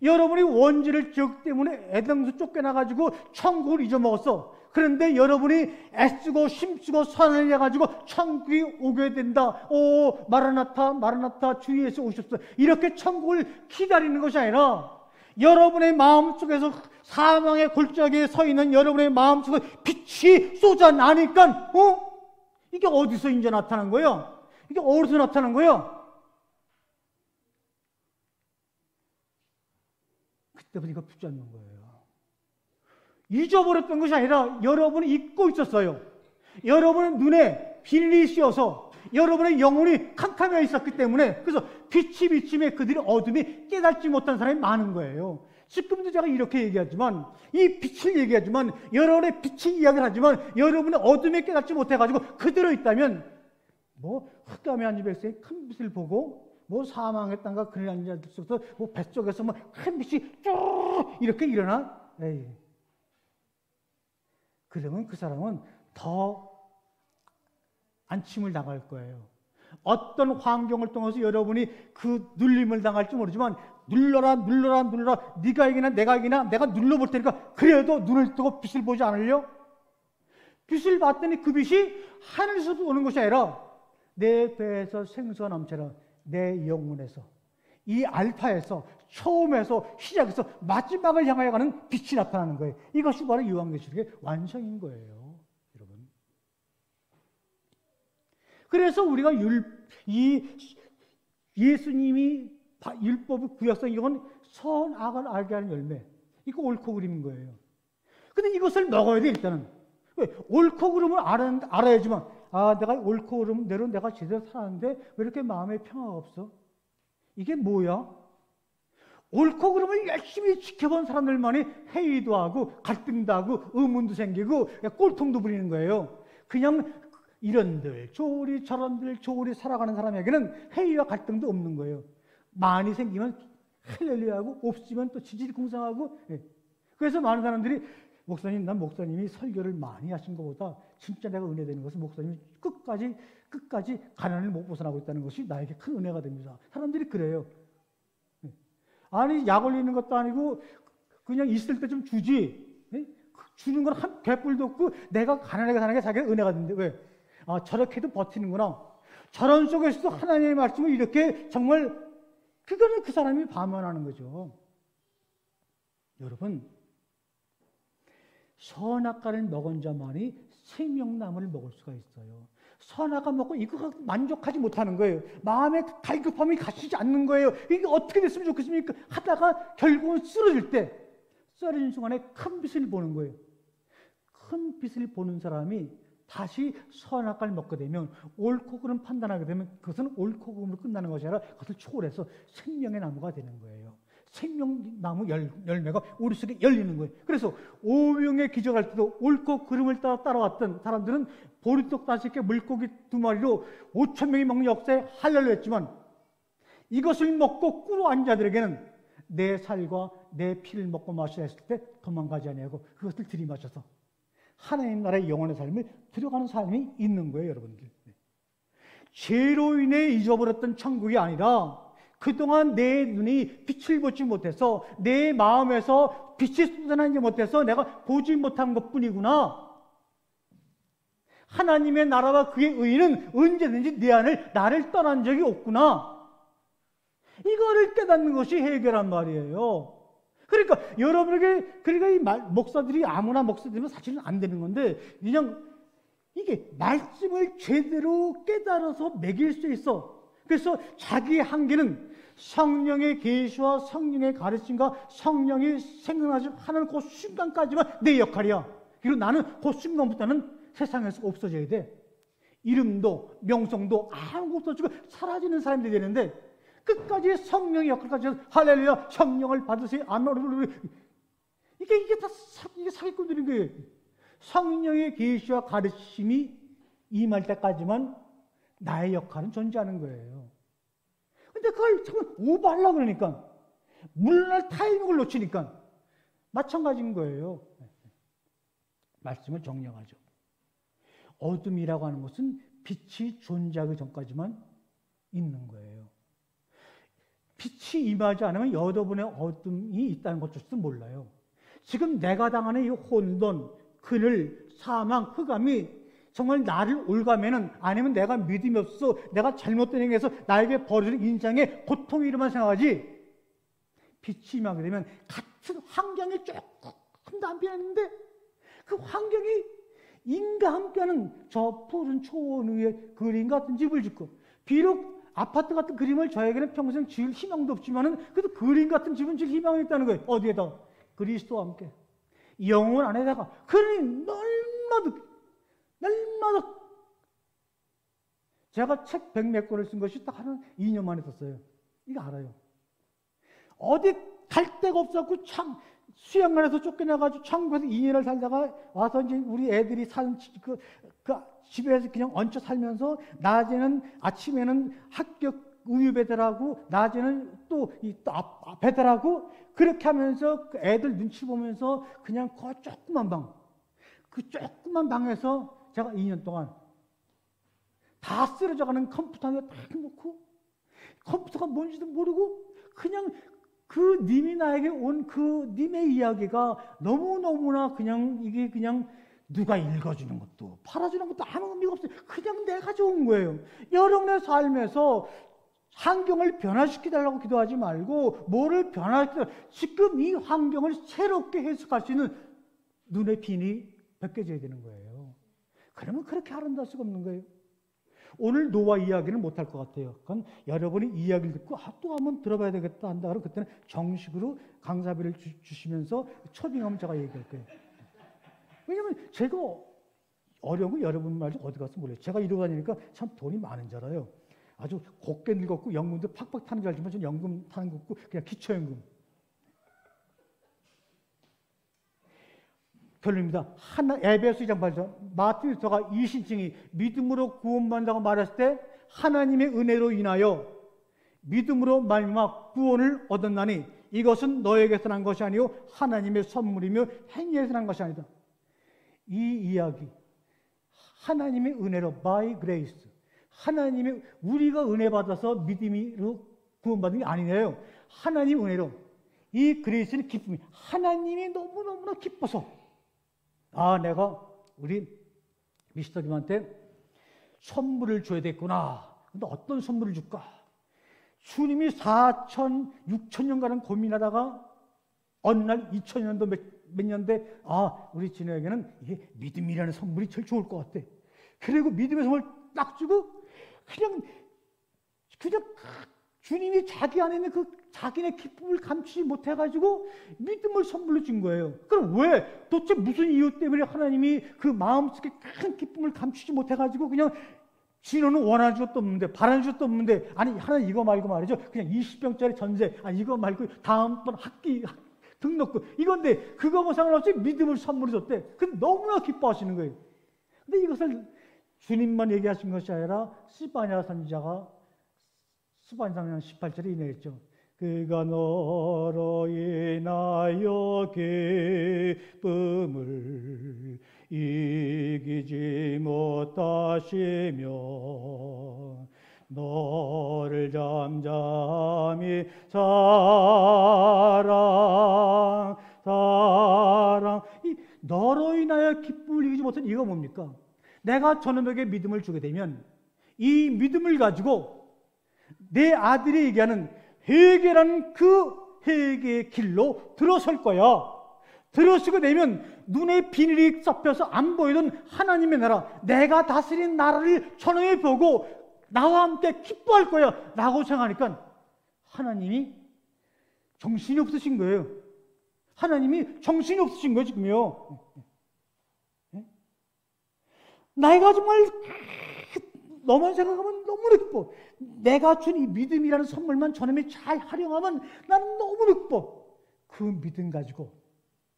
여러분이 원죄를 지었기 때문에 에덴에서 쫓겨나가지고 천국을 잊어먹었어. 그런데 여러분이 애쓰고 힘쓰고 선을 해가지고 천국이 오게 된다. 오 마라나타 마라나타 주 예수 오셨어. 이렇게 천국을 기다리는 것이 아니라 여러분의 마음속에서 사망의 골짜기에 서 있는 여러분의 마음속에 빛이 쏟아나니까 이게 어디서 이제 나타난 거예요? 이게 어디서 나타난 거예요? 그때부터 이거 붙잡는 거예요. 잊어버렸던 것이 아니라 여러분이 잊고 있었어요. 여러분의 눈에 빌리 씌어서 여러분의 영혼이 캄캄해 있었기 때문에, 그래서 빛이 비침에 그들이 어둠이 깨닫지 못한 사람이 많은 거예요. 지금도 제가 이렇게 얘기하지만, 이 빛을 얘기하지만, 여러분의 빛이 이야기를 하지만 여러분의 어둠에 깨닫지 못해가지고 그대로 있다면, 흑암에 앉은 백성이 큰 빛을 보고 사망의 땅과 그늘 앉은 자들 속에서 뱃속에서 큰 빛이 쭉 이렇게 일어나? 에이. 그러면 그 사람은 더 안침을 당할 거예요. 어떤 환경을 통해서 여러분이 그 눌림을 당할지 모르지만, 눌러라 네가 이기나 내가 이기나 내가 눌러볼 테니까 그래도 눈을 뜨고 빛을 보지 않으려? 빛을 봤더니 그 빛이 하늘에서 오는 것이 아니라 내 배에서 생수가 넘쳐라. 내 영혼에서, 이 알파에서, 처음에서, 시작에서 마지막을 향하여 가는 빛이 나타나는 거예요. 이것이 바로 요한계시록의 완성인 거예요, 여러분. 그래서 우리가 예수님이 율법의 구약성, 이건 선악을 알게 하는 열매, 이거 옳고 그름인 거예요. 근데 이것을 먹어야 돼, 일단은. 왜? 옳고 그름을 알아야지만, 내가 옳고 그름대로 내가 제대로 살았는데 왜 이렇게 마음에 평화가 없어? 이게 뭐야? 옳고 그름을 열심히 지켜본 사람들만이 회의도 하고 갈등도 하고 의문도 생기고 꼴통도 부리는 거예요. 그냥 이런들 저리 저런들 저리 살아가는 사람에게는 회의와 갈등도 없는 거예요. 많이 생기면 할렐루야하고 없으면 또 지지리궁상하고. 그래서 많은 사람들이 목사님, 난 목사님이 설교를 많이 하신 것보다 진짜 내가 은혜되는 것은 목사님이 끝까지 가난을 못 벗어나고 있다는 것이 나에게 큰 은혜가 됩니다. 사람들이 그래요. 아니, 약 올리는 것도 아니고 그냥 있을 때 좀 주지. 주는 건 한 개뿔도 없고 내가 가난하게 사는 게 자기가 은혜가 되는데 왜? 저렇게도 버티는구나. 저런 속에서도 하나님의 말씀을 이렇게 정말, 그거는 그 사람이 반면하는 거죠. 여러분, 선악과를 먹은 자만이 생명나무를 먹을 수가 있어요. 선악과 먹고 이거 만족하지 못하는 거예요. 마음의 갈급함이 가시지 않는 거예요. 이게 어떻게 됐으면 좋겠습니까? 하다가 결국은 쓰러질 때, 쓰러진 순간에 큰 빛을 보는 거예요. 큰 빛을 보는 사람이 다시 선악과를 먹게 되면, 옳고 그름 판단하게 되면 그것은 옳고 그름으로 끝나는 것이 아니라 그것을 초월해서 생명의 나무가 되는 거예요. 생명나무 열매가 우리 속에 열리는 거예요. 그래서 오병에 기적할 때도 옳고 그름을 따라왔던 사람들은 보리떡 5개, 물고기 2마리로 5,000명이 먹는 역사에 할렐루야 했지만, 이것을 먹고 꿇어 앉은 자들에게는 내 살과 내 피를 먹고 마시라 했을 때 도망가지 아니하고 그것을 들이마셔서 하나님 나라의 영원의 삶을 들어가는 사람이 있는 거예요, 여러분들. 죄로 인해 잊어버렸던 천국이 아니라 그동안 내 눈이 빛을 보지 못해서, 내 마음에서 빛이 쏟아나지 못해서 내가 보지 못한 것뿐이구나. 하나님의 나라와 그의 의는 언제든지 나를 떠난 적이 없구나. 이거를 깨닫는 것이 해결한 말이에요. 그러니까 여러분에게, 그러니까 이 목사들이 아무나 목사들이면 사실은 안 되는 건데, 그냥 이게 말씀을 제대로 깨달아서 먹일 수 있어. 그래서 자기의 한계는 성령의 계시와 성령의 가르침과 성령이 생각나지 하는 그 순간까지만 내 역할이야. 그리고 나는 그 순간부터는 세상에서 없어져야 돼. 이름도 명성도 아무것도 없어지고 사라지는 사람들이 되는데, 끝까지 성령의 역할까지 해서 할렐루야 성령을 받으세요. 아멘. 이게 다 사기꾼들인 거예요. 성령의 계시와 가르침이 임할 때까지만 나의 역할은 존재하는 거예요. 근데 그걸 정말 오버하려고 그러니까, 물러날 타이밍을 놓치니까 마찬가지인 거예요. 말씀을 정리하죠. 어둠이라고 하는 것은 빛이 존재하기 전까지만 있는 거예요. 빛이 임하지 않으면 여러분의 어둠이 있다는 것조차도 몰라요. 지금 내가 당하는 이 혼돈, 그늘, 사망, 흑암이 정말 나를 올가매는, 아니면 내가 믿음이 없어, 내가 잘못된 행위에서 나에게 벌어지는 인생의 고통이로만 생각하지, 빛이 임하게 되면 같은 환경이 조금 안 변했는데 그 환경이 인과 함께하는 저 푸른 초원 위에 그림 같은 집을 짓고, 비록 아파트 같은 그림을 저에게는 평생 지을 희망도 없지만은 그래도 그림 같은 집은 지을 희망이 있다는 거예요. 어디에다? 그리스도와 함께 영혼 안에다가. 그러니 날마다 제가 책 100몇 권을 쓴 것이 딱 한 2년 만에 썼어요. 이거 알아요. 어디 갈 데가 없었고 수양관에서 쫓겨나가지고 창고에서 2년을 살다가 와서 이제 우리 애들이 사는 그 집에서 그냥 얹혀 살면서, 낮에는 아침에는 학교 우유 배달하고 낮에는 또 배달하고, 그렇게 하면서 그 애들 눈치 보면서 그냥 그 조그만 방에서 제가 2년 동안 다 쓰러져가는 컴퓨터 하나 딱 놓고, 컴퓨터가 뭔지도 모르고 그냥 그 님이 나에게 온 그 님의 이야기가 너무너무나 그냥 이게 그냥 누가 읽어주는 것도 팔아주는 것도 아무 의미가 없어요. 그냥 내가 좋은 거예요. 여러분의 삶에서 환경을 변화시켜달라고 기도하지 말고 뭐를 변화시켜, 지금 이 환경을 새롭게 해석할 수 있는 눈의 빛이 벗겨져야 되는 거예요. 그러면 그렇게 아름다울 수가 없는 거예요. 오늘 노아 이야기는 못할 것 같아요. 그건 여러분이 이야기를 듣고 또 한번 들어봐야 되겠다 한다 그러면 그때는 정식으로 강사비를 주시면서 초빙하면 제가 얘기할 거예요. 왜냐면 제가 어려운 거 여러분 말도 어디 가서 몰라요. 제가 이러고 다니니까 참 돈이 많은 줄 알아요. 아주 곱게 늙었고 연금도 팍팍 타는 줄 알지만 저는 연금 타는 거 없고 그냥 기초연금. 결론입니다. 에베소 2장 8절, 마틴 루터가 이 신칭이 믿음으로 구원받는다고 말했을 때 하나님의 은혜로 인하여 믿음으로 말미암아 구원을 얻었나니 이것은 너에게서 난 것이 아니요 하나님의 선물이며 행위에서 난 것이 아니다. 이 이야기, 하나님의 은혜로, by grace, 하나님의, 우리가 은혜 받아서 믿음으로 구원받은 게 아니네요. 하나님 은혜로. 이 그레이스는 기쁨이, 하나님이 너무너무나 기뻐서, 내가 우리 미스터 김한테 선물을 줘야 되겠구나. 근데 어떤 선물을 줄까? 주님이 4천, 6천 년간은 고민하다가 어느 날 2000년도 몇 년대, 우리 진호에게는 이게 믿음이라는 선물이 제일 좋을 것 같아. 그리고 믿음의 선물 딱 주고 그냥 주님이 자기 안에 있는 그 자기네 기쁨을 감추지 못해가지고 믿음을 선물로 준 거예요. 그럼 왜? 도대체 무슨 이유 때문에 하나님이 그 마음속에 큰 기쁨을 감추지 못해가지고 그냥 진호는 원하는 것도 없는데 바라는 것도 없는데, 아니 하나님 이거 말고 말이죠, 그냥 20평짜리 전세, 이거 말고 다음번 학기 등록금 이건데 그거하고 상관없이 믿음을 선물로 줬대. 근데 너무나 기뻐하시는 거예요. 근데 이것을 주님만 얘기하신 것이 아니라 스바냐 선지자가 스바냐 18절에 이내했죠. 그가 너로 인하여 기쁨을 이기지 못하시며 너를 잠잠히 사랑 이 너로 인하여 기쁨을 이기지 못한 이유가 뭡니까? 내가 저놈에게 믿음을 주게 되면 이 믿음을 가지고 내 아들이 얘기하는 회개라는 그 회개의 길로 들어설 거야. 들어서게 되면 눈에 비늘이 덮여서 안 보이던 하나님의 나라, 내가 다스린 나라를 저놈이 보고 나와 함께 기뻐할 거야 라고 생각하니까 하나님이 정신이 없으신 거예요. 하나님이 정신이 없으신 거예요 지금요. 내가 정말 너만 생각하면 너무나 기뻐. 내가 준 이 믿음이라는 선물만 저놈이 잘 활용하면 나는 너무나 기뻐. 그 믿음 가지고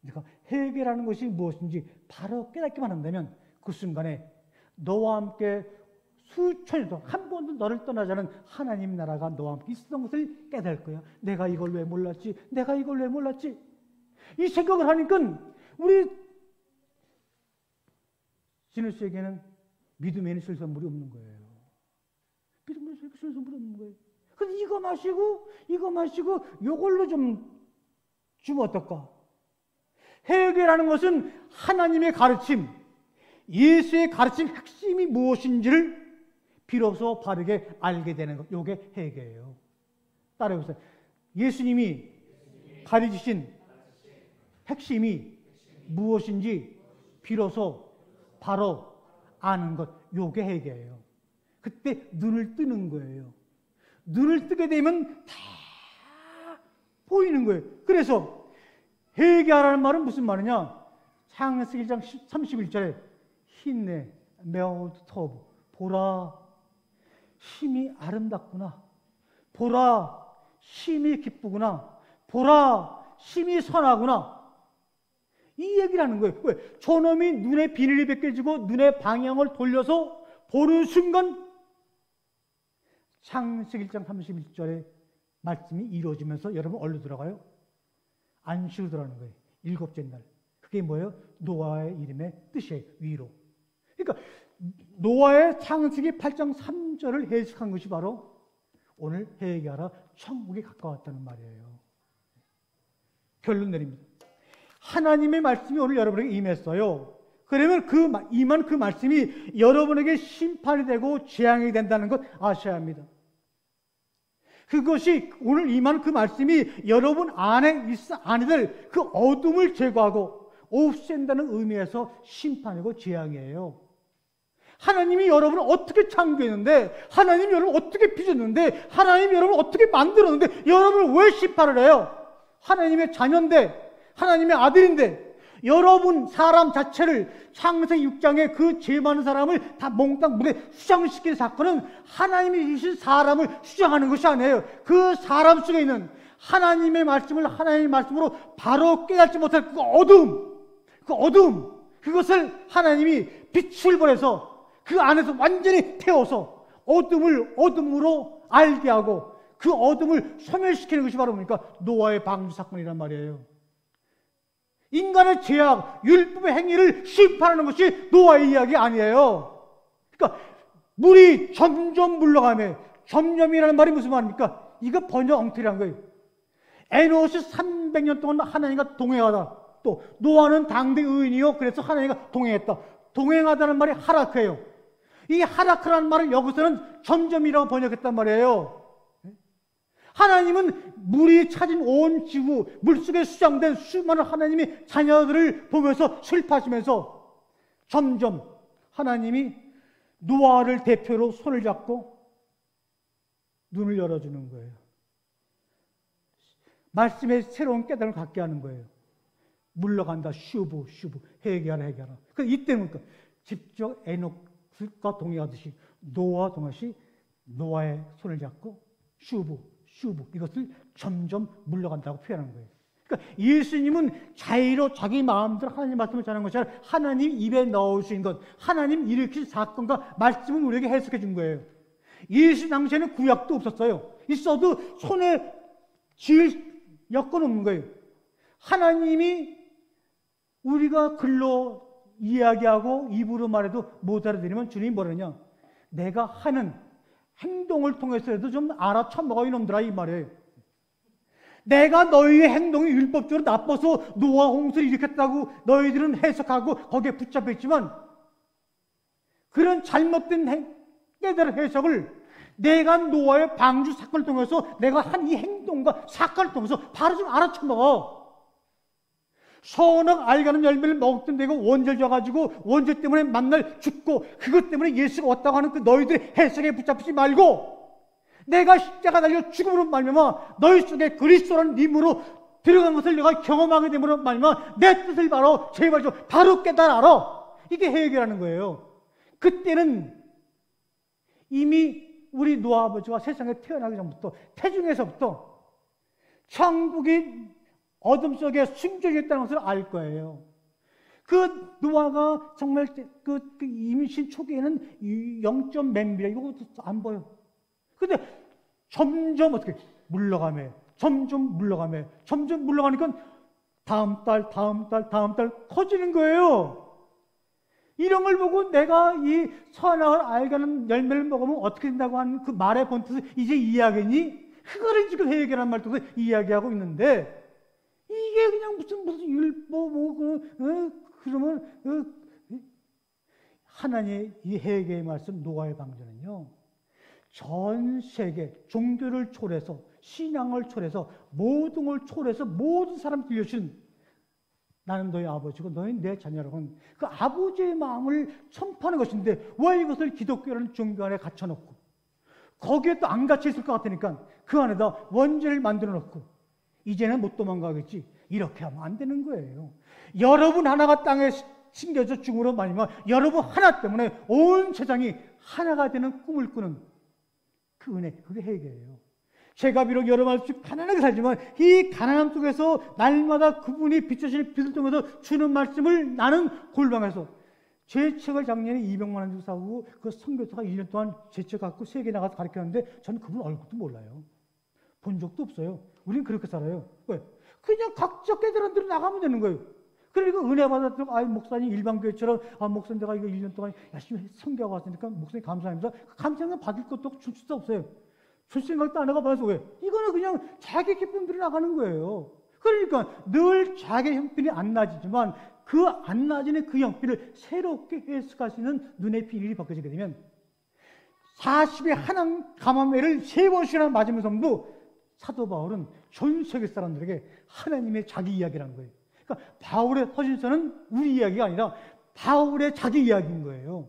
내가 회개라는 것이 무엇인지 바로 깨닫기만 한다면 그 순간에 너와 함께 수천년도 한 번도 너를 떠나지 않은 하나님 나라가 너와 함께 있었던 것을 깨달을 거야. 내가 이걸 왜 몰랐지? 내가 이걸 왜 몰랐지? 이 생각을 하니까 우리 진우 씨에게는 믿음에는 쓸 선물이 없는 거예요. 믿음에는 쓸 선물이 없는 거예요. 근데 이거 마시고 이걸로 좀 주면 어떨까? 회개라는 것은 하나님의 가르침, 예수의 가르침 핵심이 무엇인지를 비로소 바르게 알게 되는 것. 이게 회개예요. 따라해보세요. 예수님이 가르치신 핵심이 무엇인지 비로소 바로 아는 것, 요게 회개예요. 그때 눈을 뜨는 거예요. 눈을 뜨게 되면 다 보이는 거예요. 그래서 회개하라는 말은 무슨 말이냐? 창세기 1장 31절에 힘내, 메오드 토브, 보라, 힘이 아름답구나. 보라, 힘이 기쁘구나. 보라, 힘이 선하구나. 이 얘기를 하는 거예요. 왜? 저놈이 눈에 비늘이 벗겨지고 눈의 방향을 돌려서 보는 순간 창세기 1장 31절에 말씀이 이루어지면서 여러분 어디로 들어가요? 안식으로 들어가는 거예요. 일곱째 날. 그게 뭐예요? 노아의 이름의 뜻이에요. 위로. 그러니까 노아의 창세기 8장 3절을 해석한 것이 바로 오늘 회개하라 천국에 가까웠다는 말이에요. 결론 내립니다. 하나님의 말씀이 오늘 여러분에게 임했어요. 그러면 임한 그 말씀이 여러분에게 심판이 되고 재앙이 된다는 것 아셔야 합니다. 그것이 오늘 임한 그 말씀이 여러분 안에 안에들 그 어둠을 제거하고 없앤다는 의미에서 심판이고 재앙이에요. 하나님이 여러분을 어떻게 창조했는데, 하나님이 여러분을 어떻게 빚었는데, 하나님이 여러분을 어떻게 만들었는데 여러분을 왜 심판을 해요? 하나님의 자녀인데, 하나님의 아들인데, 여러분 사람 자체를 창세기 6장에 그 죄 많은 사람을 다 몽땅 물에 수장시킨 사건은 하나님이 주신 사람을 수장하는 것이 아니에요. 그 사람 속에 있는 하나님의 말씀을 하나님의 말씀으로 바로 깨닫지 못할 그 어둠, 그것을 하나님이 빛을 보내서 그 안에서 완전히 태워서 어둠으로 알게 하고 그 어둠을 소멸시키는 것이 바로 뭡니까? 노아의 방주 사건이란 말이에요. 인간의 죄악, 율법의 행위를 심판하는 것이 노아의 이야기 아니에요. 그러니까 물이 점점 물러가며, 점점이라는 말이 무슨 말입니까? 이거 번역 엉터리한 거예요. 에노시 300년 동안 하나님과 동행하다. 또 노아는 당대 의인이요, 그래서 하나님과 동행했다. 동행하다는 말이 하라크예요. 이 하라크라는 말을 여기서는 점점이라고 번역했단 말이에요. 하나님은 물이 차진 온 지구, 물속에 수장된 수많은 하나님의 자녀들을 보면서 슬퍼하시면서 점점 하나님이 노아를 대표로 손을 잡고 눈을 열어주는 거예요. 말씀의 새로운 깨달음을 갖게 하는 거예요. 물러간다, 슈브, 회개하라. 이때는 직접 에녹과 동행하듯이 노아와 동행하듯이 노아의 손을 잡고 슈브, 이것을 점점 물러간다고 표현하는 거예요. 그러니까 예수님은 자의로 자기 마음대로 하나님 말씀을 전하는 것이 아니라 하나님 입에 넣으신 것, 하나님 일으킨 사건과 말씀을 우리에게 해석해 준 거예요. 예수 당시에는 구약도 없었어요. 있어도 손에 쥐을 여건 없는 거예요. 하나님이 우리가 글로 이야기하고 입으로 말해도 못 알아들으면 주님이 뭐라냐? 내가 하는 행동을 통해서라도 좀 알아쳐먹어 이놈들아 이 말이에요. 내가 너희의 행동이 율법적으로 나빠서 노아 홍수를 일으켰다고 너희들은 해석하고 거기에 붙잡혀 있지만 그런 잘못된 깨달은 해석을 내가 노아의 방주 사건을 통해서 내가 한 이 행동과 사건을 통해서 바로 좀 알아쳐먹어. 선악 알게 하는 열매를 먹던 내가 원죄를 져가지고 원죄 때문에 만날 죽고 그것 때문에 예수가 왔다고 하는 그 너희들의 해석에 붙잡히지 말고 내가 십자가 달려 죽음으로 말미암아 너희 속에 그리스도라는 님으로 들어간 것을 내가 경험하게 됨으로 말미암아 내 뜻을 제발 좀 바로 깨달아라. 이게 해결하는 거예요. 그때는 이미 우리 노아 아버지가 세상에 태어나기 전부터 태중에서부터 천국이 어둠 속에 숨겨져 있다는 것을 알 거예요. 그 노아가 정말 그 임신 초기에는 0몇 미터 이것도 안 보여. 근데 점점 어떻게 점점 물러가니까 다음 달 커지는 거예요. 이런 걸 보고 내가 이 선악을 알게 하는 열매를 먹으면 어떻게 된다고 하는 그 말의 본뜻을 이제 이해하겠니? 그거를 지금 해결한 말 통해서 이야기하고 있는데 이게 그냥 무슨 율법 그러면 하나님의 이 회개의 말씀 노아의 방주는요 전 세계 종교를 초래해서 신앙을 초월해서 모든 걸 초월해서 모든 사람 들려주신 나는 너의 아버지고 너는 내 자녀라고 하는 그 아버지의 마음을 선포하는 것인데 왜 이것을 기독교라는 종교 안에 갇혀놓고 거기에 또 안 갇혀 있을 것 같으니까 그 안에다 원죄를 만들어 놓고 이제는 못 도망가겠지 이렇게 하면 안 되는 거예요. 여러분 하나가 땅에 심겨져 죽음으로 말미암아 여러분 하나 때문에 온 세상이 하나가 되는 꿈을 꾸는 그 은혜, 그게 회개예요. 제가 비록 여러분 앞에 가난하게 살지만 이 가난함 속에서 날마다 그분이 비춰주시는 빛을 통해서 주는 말씀을 나는 골방에서 제 책을 작년에 200만 원 주고 사고 그 선교사가 1년 동안 제 책 갖고 세계 나가서 가르쳤는데 저는 그분 얼굴도 몰라요. 본 적도 없어요. 우리는 그렇게 살아요. 왜? 그냥 각자 깨달은 대로 나가면 되는 거예요. 그러니까 은혜 받았던 목사님 일반교회처럼 목사님 내가 이거 1년 동안 열심히 선교하고 왔으니까 목사님 감사합니다. 감사는 받을 것도 없고 줄 수도 없어요. 줄 생각도 안 하고 받아서 왜? 이거는 그냥 자기 기쁨대로 나가는 거예요. 그러니까 늘 자기 형편이 안 나아지지만 그 안 나아지는 그 형편을 새롭게 해석할 수 있는 눈의 비밀이 벗겨지게 되면 40의 한양 감암매를 3번씩이나 맞으면서도 사도 바울은 전 세계 사람들에게 하나님의 자기 이야기라는 거예요. 그러니까 바울의 서신서는 우리 이야기가 아니라 바울의 자기 이야기인 거예요.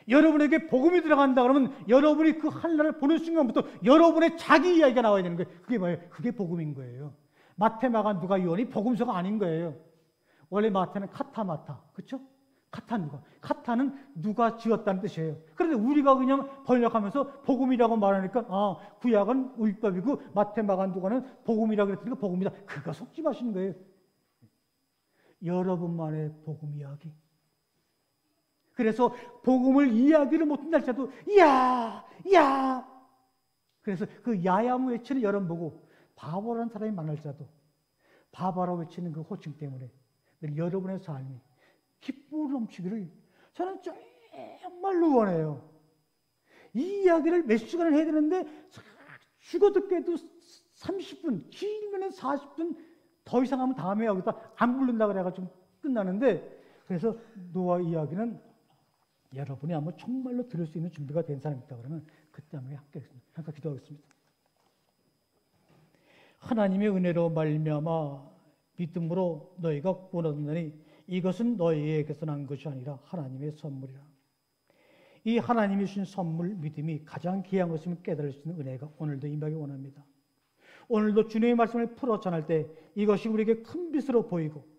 여러분에게 복음이 들어간다 그러면 여러분이 그 하늘나라를 보는 순간부터 여러분의 자기 이야기가 나와야 되는 거예요. 그게 뭐예요? 그게 복음인 거예요. 마태, 마가, 누가, 요한이 복음서가 아닌 거예요. 원래 마태는 카타마타, 그렇죠? 카타 누가? 카타는 누가 지었다는 뜻이에요. 그런데 우리가 그냥 번역하면서 복음이라고 말하니까 구약은 율법이고 마태, 마가, 누가는 복음이라고 그랬으니까 복음이다. 그거 속지 마시는 거예요. 여러분만의 복음 이야기. 그래서 복음을 이야기를 못한다 할지라도 야 그래서 그 야야무 외치는 여러분 보고 바보라는 사람이 만날지라도 바보라고 외치는 그 호칭 때문에 여러분의 삶이 기쁨으로 넘치기를 저는 정말로 원해요. 이 이야기를 몇 시간을 해야 되는데 죽어도 깨도 30분 길면 40분 더 이상 하면 다음에 여기다 안 부른다 그래가지고 끝나는데 그래서 노아 이야기는 여러분이 아마 정말로 들을 수 있는 준비가 된 사람이 있다 그러면 그때 한번 함께 하겠습니다. 잠깐 기도하겠습니다. 하나님의 은혜로 말미암아 믿음으로 너희가 구원 얻느니 이것은 너희에게서 난 것이 아니라 하나님의 선물이라. 이 하나님이 주신 선물 믿음이 가장 귀한 것임을 깨달을 수 있는 은혜가 오늘도 임하기 원합니다. 오늘도 주님의 말씀을 풀어 전할 때 이것이 우리에게 큰 빛으로 보이고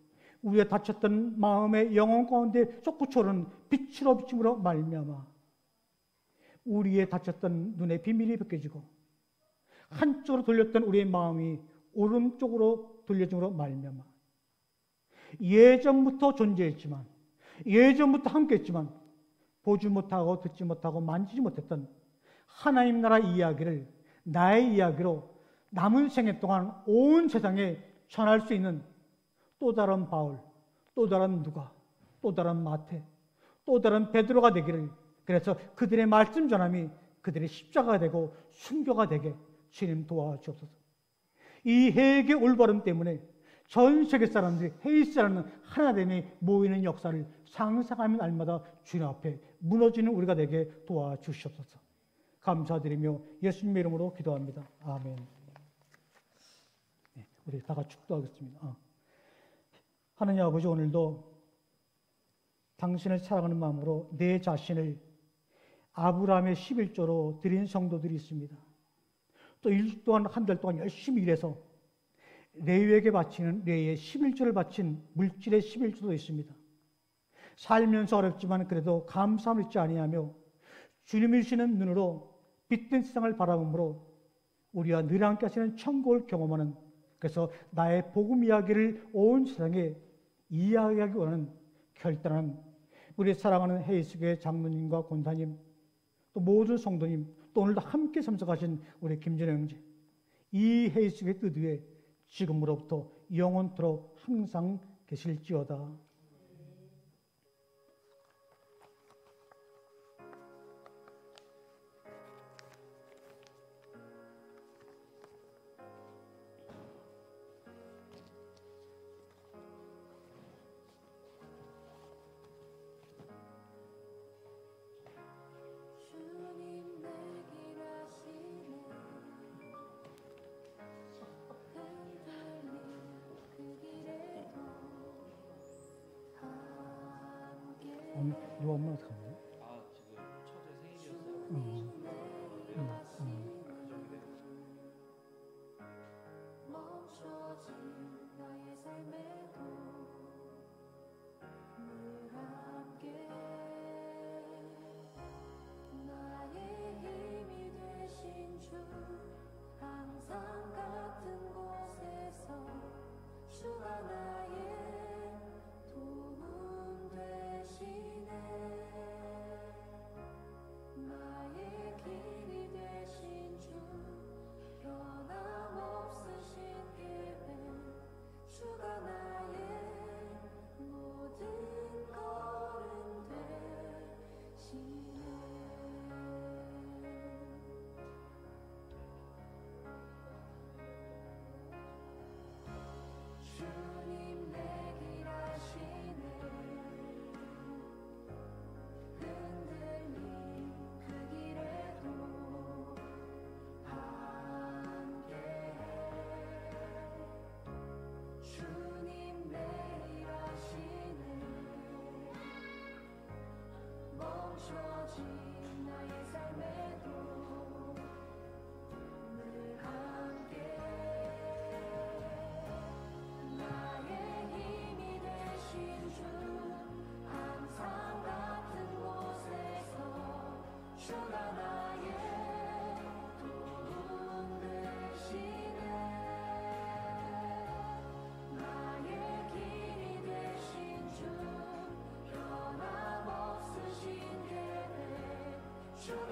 우리가 다쳤던 마음의 영혼 가운데 솟구쳐오르는 빛으로 비춤으로 말미암아 우리의 다쳤던 눈의 비밀이 벗겨지고 한쪽으로 돌렸던 우리의 마음이 오른쪽으로 돌려짐으로 말미암아 예전부터 존재했지만 예전부터 함께했지만 보지 못하고 듣지 못하고 만지지 못했던 하나님 나라 이야기를 나의 이야기로 남은 생애 동안 온 세상에 전할 수 있는 또 다른 바울, 또 다른 누가, 또 다른 마태, 또 다른 베드로가 되기를 그래서 그들의 말씀 전함이 그들의 십자가가 되고 순교가 되게 주님 도와주옵소서. 이 회개 올바름 때문에 전 세계 사람들이 헤이스라는 하나됨에 모이는 역사를 상상하면 날마다 주님 앞에 무너지는 우리가 되게 도와주시옵소서. 감사드리며 예수님의 이름으로 기도합니다. 아멘. 네, 우리 다 같이 축도하겠습니다. 하나님 아버지, 오늘도 당신을 사랑하는 마음으로 내 자신을 아브라함의 11조로 드린 성도들이 있습니다. 또 일 동안 한 달 동안 열심히 일해서 레위에게 바치는 레위의 11조를 바친 물질의 11조도 있습니다. 살면서 어렵지만 그래도 감사함을 잊지 아니하며 주님이 주시는 눈으로 빛된 세상을 바라보므로 우리와 늘 함께 하시는 천국을 경험하는, 그래서 나의 복음 이야기를 온 세상에 이야기하기 원하는 결단한 우리 사랑하는 헤이스교회 장로님과 권사님, 또 모든 성도님, 또 오늘도 함께 참석하신 우리 김진영 형제, 이 헤이스교회 뜻 위에 지금으로부터 영원토록 항상 계실지어다. 이거 엄마 어떡하냐? 아 지금 처제 생일이었어요. 멈춰진 나의 삶에도 늘 함께 나의 힘이 되신 주 항상 같은 곳에서 주가 나의 도움 되시네 나의 길이 되신 주 변함없으신 계획 주가 나의 모든 걸음 되시네 주님 내 길 아시네 흔들림 그 길에도 함께해 주님 내일 하시네 멈춰진 나의 삶에도 늘 함께 나의 힘이 되신 주 항상 같은 곳에서 주가 나의 도움 되시네 나의 길이 되신 주 변함없으신 계획 주가